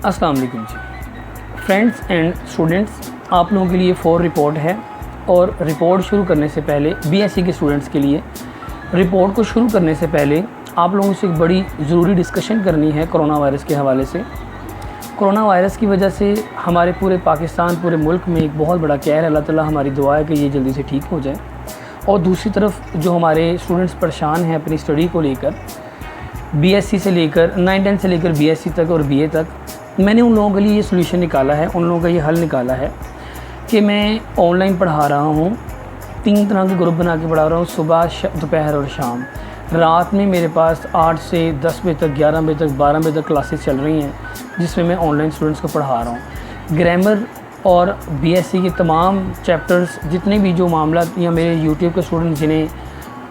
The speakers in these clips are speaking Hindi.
अस्सलाम वालेकुम जी फ्रेंड्स एंड स्टूडेंट्स, आप लोगों के लिए 4 रिपोर्ट है। और रिपोर्ट शुरू करने से पहले बीएससी के स्टूडेंट्स के लिए रिपोर्ट को शुरू करने से पहले आप लोगों से एक बड़ी ज़रूरी डिस्कशन करनी है कोरोना वायरस के हवाले से। कोरोना वायरस की वजह से हमारे पूरे पाकिस्तान, पूरे मुल्क में एक बहुत बड़ा कहर है। अल्लाह ताला हमारी दुआ है कि ये जल्दी से ठीक हो जाए। और दूसरी तरफ जो हमारे स्टूडेंट्स परेशान हैं अपनी स्टडी को लेकर, बीएससी से लेकर 9-10 से लेकर बीएससी तक और बीए तक, मैंने उन लोगों के लिए ये सोल्यूशन निकाला है, उन लोगों का ये हल निकाला है कि मैं ऑनलाइन पढ़ा रहा हूँ। 3 तरह के ग्रुप बना के पढ़ा रहा हूँ, सुबह, दोपहर और शाम। रात में मेरे पास 8 से 10 बजे तक, 11 बजे तक, 12 बजे तक क्लासेस चल रही हैं, जिसमें मैं ऑनलाइन स्टूडेंट्स को पढ़ा रहा हूँ। ग्रामर और बीएससी के तमाम चैप्टर्स, जितने भी जो मामला या मेरे यूट्यूब के स्टूडेंट जिन्हें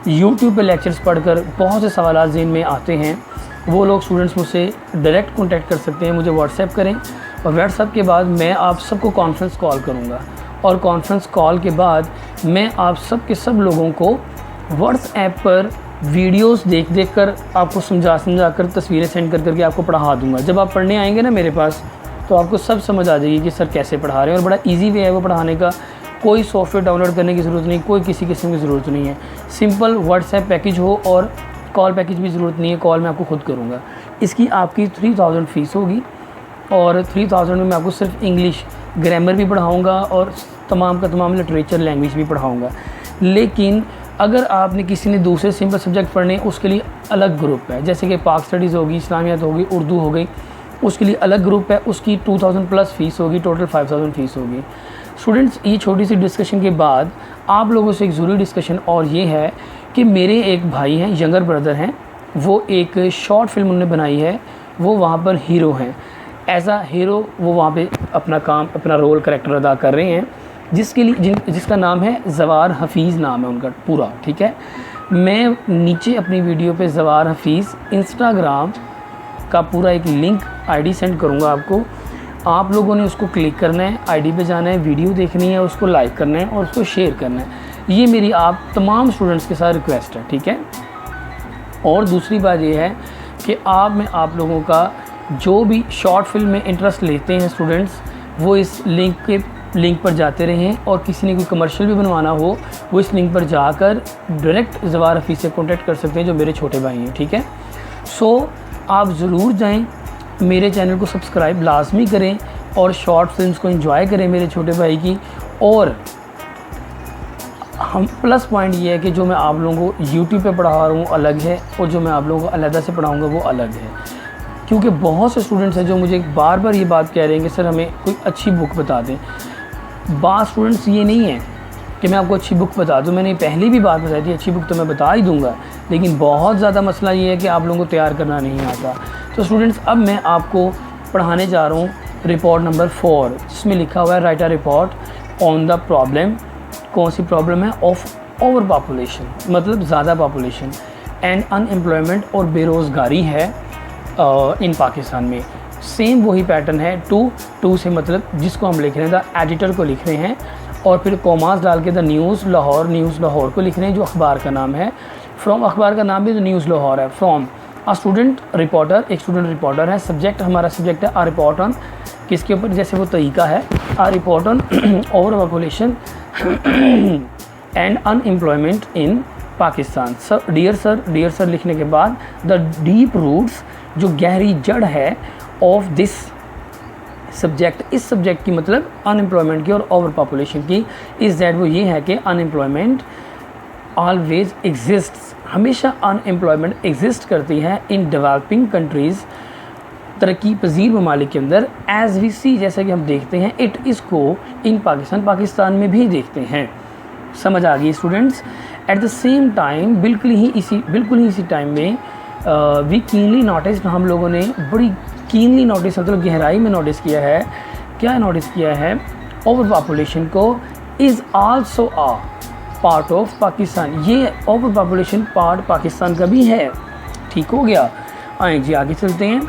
यूट्यूब पे लेक्चर्स पढ़कर बहुत से सवाल ज़हन में आते हैं, वो लोग स्टूडेंट्स मुझसे डायरेक्ट कांटेक्ट कर सकते हैं। मुझे व्हाट्सएप करें और व्हाट्सएप के बाद मैं आप सबको कॉन्फ्रेंस कॉल करूँगा। और कॉन्फ्रेंस कॉल के बाद मैं आप सब के सब लोगों को व्हाट्सएप पर वीडियोस देख देख कर आपको समझा कर तस्वीरें सेंड कर करके आपको पढ़ा दूँगा। जब आप पढ़ने आएंगे ना मेरे पास, तो आपको सब समझ आ जाएगी कि सर कैसे पढ़ा रहे हैं। और बड़ा ईजी वे है वो पढ़ाने का। कोई सॉफ्टवेयर डाउनलोड करने की ज़रूरत नहीं, कोई किसी किस्म की ज़रूरत नहीं है। सिंपल व्हाट्सएप पैकेज हो और कॉल पैकेज भी ज़रूरत नहीं है, कॉल मैं आपको खुद करूँगा। इसकी आपकी 3000 फ़ीस होगी और 3000 में मैं आपको सिर्फ इंग्लिश ग्रामर भी पढ़ाऊँगा और तमाम का तमाम लिटरेचर लैंग्वेज भी पढ़ाऊँगा। लेकिन अगर आपने किसी ने दूसरे सिंपल सब्जेक्ट पढ़ने, उसके लिए अलग ग्रुप है। जैसे कि पाक स्टडीज़ होगी, इस्लामियात होगी, उर्दू हो गई, उसके लिए अलग ग्रुप है। उसकी 2000 प्लस फ़ीस होगी, टोटल 5000 फ़ीस होगी। स्टूडेंट्स, ये छोटी सी डिस्कशन के बाद आप लोगों से एक ज़रूरी डिस्कशन और ये है कि मेरे एक भाई हैं, यंगर ब्रदर हैं, वो एक शॉर्ट फिल्म उन्होंने बनाई है, वो वहाँ पर हीरो हैं। एज आ हीरो वो वहाँ पे अपना काम, अपना रोल, कैरेक्टर अदा कर रहे हैं, जिसके लिए जिसका नाम है ज़वार हफ़ीज़, नाम है उनका पूरा, ठीक है। मैं नीचे अपनी वीडियो पे ज़वार हफ़ीज़ इंस्टाग्राम का पूरा एक लिंक आईडी सेंड करूँगा आपको। आप लोगों ने उसको क्लिक करना है, आईडी पे जाना है, वीडियो देखनी है, उसको लाइक करना है और उसको शेयर करना है। ये मेरी आप तमाम स्टूडेंट्स के साथ रिक्वेस्ट है, ठीक है। और दूसरी बात ये है कि मैं आप लोगों का जो भी शॉर्ट फिल्म में इंटरेस्ट लेते हैं स्टूडेंट्स, वो इस लिंक पर जाते रहें। और किसी ने कोई कमर्शियल भी बनवाना हो, वो इस लिंक पर जाकर डायरेक्ट ज़वार हफ़ीज़ से कॉन्टैक्ट कर सकते हैं, जो मेरे छोटे भाई हैं, ठीक है। सो आप ज़रूर जाएं, मेरे चैनल को सब्सक्राइब लाजमी करें और शॉर्ट फिल्म्स को एंजॉय करें मेरे छोटे भाई की। और हम प्लस पॉइंट ये है कि जो मैं आप लोगों को यूट्यूब पे पढ़ा रहा हूँ अलग है, और जो मैं आप लोगों को अलग से पढ़ाऊँगा वो अलग है। क्योंकि बहुत से स्टूडेंट्स हैं जो मुझे बार बार ये बात कह रहे हैं कि सर हमें कोई अच्छी बुक बता दें। बात स्टूडेंट्स ये नहीं है कि मैं आपको अच्छी बुक बता दूँ, मैंने पहले भी बात बताई थी, अच्छी बुक तो मैं बता ही दूँगा, लेकिन बहुत ज़्यादा मसला ये है कि आप लोगों को तैयार करना नहीं आता। तो स्टूडेंट्स, अब मैं आपको पढ़ाने जा रहा हूँ रिपोर्ट नंबर 4, जिसमें लिखा हुआ है right a report on the problem. कौन सी प्रॉब्लम है? ऑफ ओवर पॉपुलेशन, मतलब ज़्यादा पॉपुलेशन एंड अनएम्प्लॉयमेंट, और बेरोज़गारी है इन पाकिस्तान में। सेम वही पैटर्न है, टू से मतलब जिसको हम लिख रहे हैं द एडिटर को लिख रहे हैं, और फिर कॉमास डाल के द न्यूज़ लाहौर को लिख रहे हैं, जो अखबार का नाम है। फ्रॉम अखबार का नाम भी द न्यूज़ लाहौर है। फ्रॉम अ स्टूडेंट रिपोर्टर, एक स्टूडेंट रिपोर्टर है। सब्जेक्ट, हमारा सब्जेक्ट है आ रिपोर्ट ऑन, किसके ऊपर? जैसे वो तरीका है, a report on over population and unemployment in Pakistan. Dear sir लिखने के बाद द डीप रूट्स, जो गहरी जड़ है, ऑफ दिस सब्जेक्ट, इस सब्जेक्ट की मतलब अनएम्प्लॉयमेंट की और ओवर पॉपुलेशन की, इज़ दैट वो ये है कि अनएम्प्लॉयमेंट ऑलवेज एग्जिस्ट्स, हमेशा अनएम्प्लॉयमेंट एग्जिस्ट करती है इन डेवलपिंग कंट्रीज़, तरक्की पजीर ममालिक के अंदर। एज वी सी, जैसा कि हम देखते हैं, इट इसको इन पाकिस्तान में भी देखते हैं। समझ आ गई students? At the same time, बिल्कुल ही इसी टाइम में वी कीनली नोटिस, हम लोगों ने बड़ी कीनली नोटिस, मतलब गहराई में नोटिस किया है। क्या नोटिस किया है? ओवर पॉपुलेशन को is also a part of Pakistan. ये ओवर पॉपुलेशन पार्ट पाकिस्तान का भी है। ठीक हो गया? आए जी आगे चलते हैं।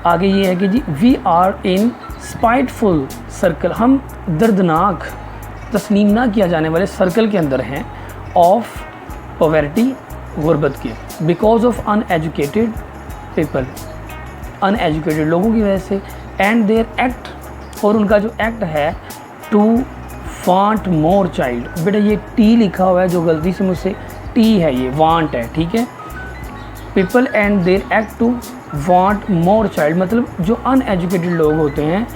आगे ये है कि जी we are in spiteful circle, हम दर्दनाक, तस्लीम ना किया जाने वाले सर्कल के अंदर हैं, ऑफ पॉवर्टी, गुर्बत के, because of uneducated people, uneducated लोगों की वजह से, एंड देयर एक्ट, और उनका जो एक्ट है टू वांट मोर चाइल्ड। बेटा ये टी लिखा हुआ है जो गलती से मुझसे टी है, ये वांट है, ठीक है। People and their act to want more child, मतलब जो अनएजुकेटेड लोग होते हैं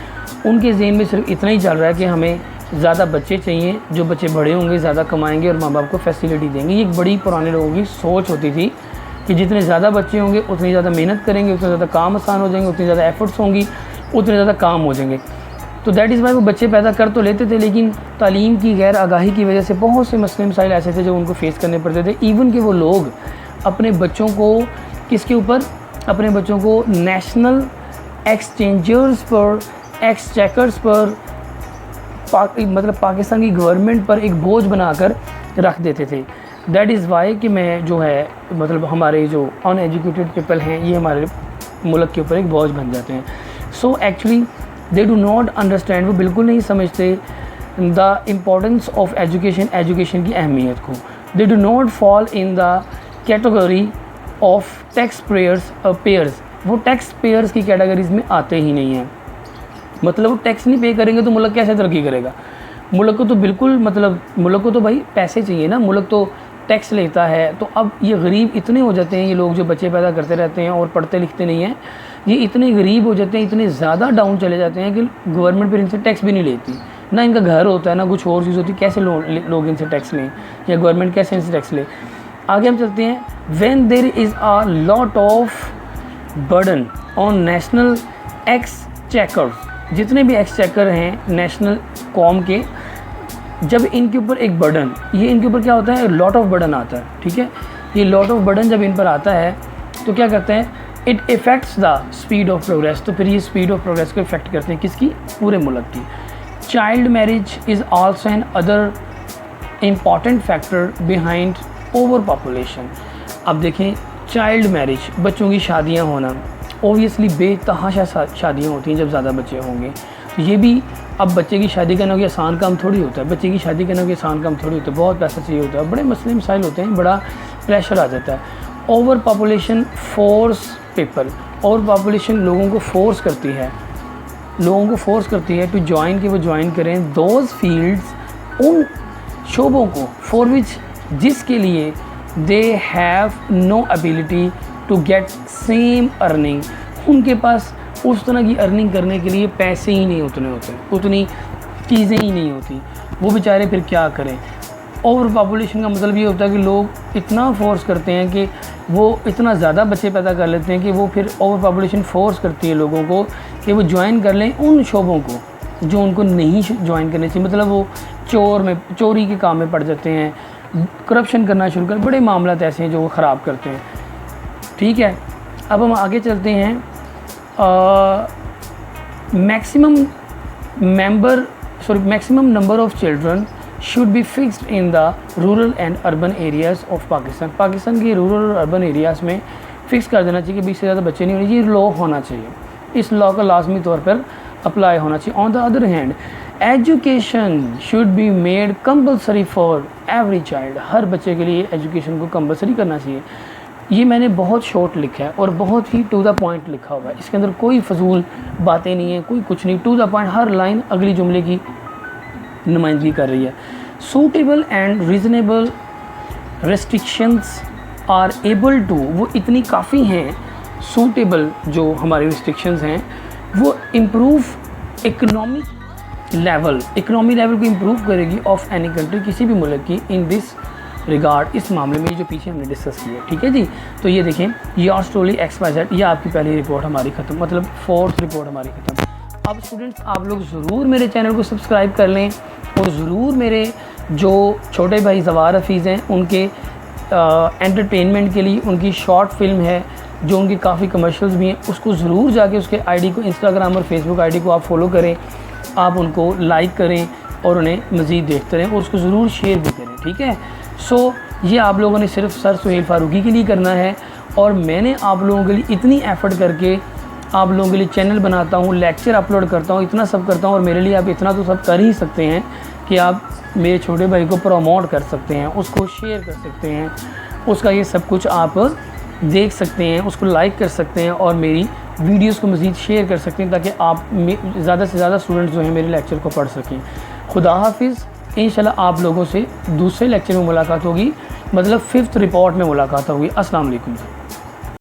उनके ज़हन में सिर्फ इतना ही चल रहा है कि हमें ज़्यादा बच्चे चाहिए, जो बच्चे बड़े होंगे ज़्यादा कमाएंगे और माँ बाप को फैसिलिटी देंगे। ये एक बड़ी पुराने लोगों की सोच होती थी कि जितने ज़्यादा बच्चे होंगे उतनी ज़्यादा मेहनत करेंगे, उतने ज़्यादा काम आसान हो जाएंगे, उतनी ज़्यादा एफर्ट्स होंगी, उतने ज़्यादा काम हो जाएंगे। तो दैट इज़ वाई वो बच्चे पैदा कर तो लेते थे, लेकिन तालीम की गैर आगाही की वजह से बहुत से मसले मसाइल ऐसे थे जो उनको फेस करने पड़ते थे। इवन कि वो लोग अपने बच्चों को किसके ऊपर, अपने बच्चों को नेशनल एक्सचेंजर्स पर, एक्सचेकर्स पर, मतलब पाकिस्तान की गवर्नमेंट पर एक बोझ बनाकर रख देते थे। दैट इज़ वाई कि मैं जो है मतलब हमारे जो अनएजुकेटेड पीपल हैं ये हमारे मुल्क के ऊपर एक बोझ बन जाते हैं। So actually they do not understand, वो बिल्कुल नहीं समझते the importance of education, education की अहमियत को। They do not fall in the category of tax payers, वो टैक्स पेयर्स की कैटेगरीज में आते ही नहीं हैं। मतलब वो टैक्स नहीं पे करेंगे तो मुल्क कैसे तरक्की करेगा। मुल्क को तो बिल्कुल मतलब मुल्क को तो भाई पैसे चाहिए ना, मुल्क तो टैक्स लेता है। तो अब ये गरीब इतने हो जाते हैं, ये लोग जो बच्चे पैदा करते रहते हैं और पढ़ते लिखते नहीं हैं, ये इतने गरीब हो जाते हैं, इतने ज़्यादा डाउन चले जाते हैं कि गवर्नमेंट फिर इनसे टैक्स भी नहीं लेती, ना इनका घर होता है ना कुछ और चीज़ होती, कैसे लोग इनसे टैक्स लें या गवर्नमेंट कैसे इनसे टैक्स ले। आगे हम चलते हैं। When there is a lot of burden on national exchequer, जितने भी एक्सचेकर हैं नेशनल कॉम के, जब इनके ऊपर एक बर्डन, ये इनके ऊपर क्या होता है, लॉट ऑफ बर्डन आता है, ठीक है। ये लॉट ऑफ बर्डन जब इन पर आता है तो क्या करते हैं, it effects the speed of progress, तो फिर ये स्पीड ऑफ प्रोग्रेस को इफ़ेक्ट करते हैं, किसकी, पूरे मुल्क की। Child marriage is also an other important factor behind over population. अब देखें चाइल्ड मैरिज, बच्चों की शादियाँ होना, ओबियसली बेतहाशा शादियाँ होती हैं जब ज़्यादा बच्चे होंगे। तो ये भी, अब बच्चे की शादी करना कोई आसान काम थोड़ी होता है, बच्चे की शादी करना कोई आसान काम थोड़ी होता है, बहुत पैसा चाहिए होता है, बड़े मसले मसाइल होते हैं, बड़ा प्रेशर आ जाता है। Over population force people, over population लोगों को फोर्स करती है, लोगों को फोर्स करती है टू ज्वाइन, कि वो ज्वाइन करें दोज फील्ड्स, उन शोबों को, फॉर विच, जिसके लिए they have no ability to get same earning, उनके पास उस तरह की अर्निंग करने के लिए पैसे ही नहीं उतने होते, उतनी चीज़ें ही नहीं होती, वो बेचारे फिर क्या करें। ओवर पॉपुलेशन का मतलब ये होता है कि लोग इतना फोर्स करते हैं कि वो इतना ज़्यादा बच्चे पैदा कर लेते हैं कि वो फिर ओवर पॉपुलेशन फोर्स करती है लोगों को कि वो ज्वाइन कर लें उन शोबों को जो उनको नहीं ज्वाइन करने चाहिए। मतलब वो चोरी के काम में पड़ जाते हैं, करप्शन करना शुरू कर, बड़े मामला ऐसे हैं जो वो ख़राब करते हैं, ठीक है। अब हम आगे चलते हैं। Maximum number of children should be fixed in the rural and urban areas of Pakistan. Pakistan के रूरल और अर्बन एरियाज़ में फ़िक्स कर देना चाहिए कि 20 से ज़्यादा बच्चे नहीं होने चाहिए, लॉ होना चाहिए, इस लॉ का लाजमी तौर पर अप्लाई होना चाहिए। On the other hand education should be made compulsory for every child, हर बच्चे के लिए एजुकेशन को कंपलसरी करना चाहिए। ये मैंने बहुत शॉर्ट लिखा है और बहुत ही टू द पॉइंट लिखा हुआ है, इसके अंदर कोई फजूल बातें नहीं है, कोई कुछ नहीं, टू द पॉइंट, हर लाइन अगली जुमले की नुमाइंदगी कर रही है। Suitable and reasonable restrictions are able to, वो इतनी काफ़ी हैं, सूटेबल जो हमारी रिस्ट्रिक्शंस हैं वो इम्प्रूव इकनॉमी लेवल को इम्प्रूव करेगी ऑफ एनी कंट्री, किसी भी मुल्क की, इन दिस रिगार्ड, इस मामले में जो पीछे हमने डिस्कस किया, ठीक है जी। तो ये देखें, ये ऑस्ट्रेलिया XYZ, ये आपकी पहली रिपोर्ट हमारी ख़त्म, मतलब 4th रिपोर्ट हमारी ख़त्म। अब स्टूडेंट्स आप लोग ज़रूर मेरे चैनल को सब्सक्राइब कर लें और ज़रूर मेरे जो छोटे भाई ज़वार हफीज़ हैं उनके एंटरटेनमेंट के लिए उनकी शॉर्ट फिल्म है जो उनकी काफ़ी कमर्शियल्स भी हैं, उसको ज़रूर जाके उसके आईडी को, इंस्टाग्राम और फेसबुक आईडी को आप फॉलो करें, आप उनको लाइक करें और उन्हें मज़ीद देखते रहें और उसको ज़रूर शेयर भी करें, ठीक है। सो ये आप लोगों ने सिर्फ सर सुहेल फ़ारूकी के लिए करना है और मैंने आप लोगों के लिए इतनी एफ़र्ट करके आप लोगों के लिए चैनल बनाता हूँ, लेक्चर अपलोड करता हूँ, इतना सब करता हूँ और मेरे लिए आप इतना तो सब कर ही सकते हैं कि आप मेरे छोटे भाई को प्रमोट कर सकते हैं, उसको शेयर कर सकते हैं, उसका ये सब कुछ आप देख सकते हैं, उसको लाइक कर सकते हैं और मेरी वीडियोस को मज़ीद शेयर कर सकते हैं ताकि आप ज़्यादा से ज़्यादा स्टूडेंट्स जो हैं मेरे लेक्चर को पढ़ सकें। खुदा हाफिज़। इंशाल्लाह आप लोगों से दूसरे लेक्चर में मुलाकात होगी, मतलब 5th रिपोर्ट में मुलाकात होगी। अस्सलाम वालेकुम।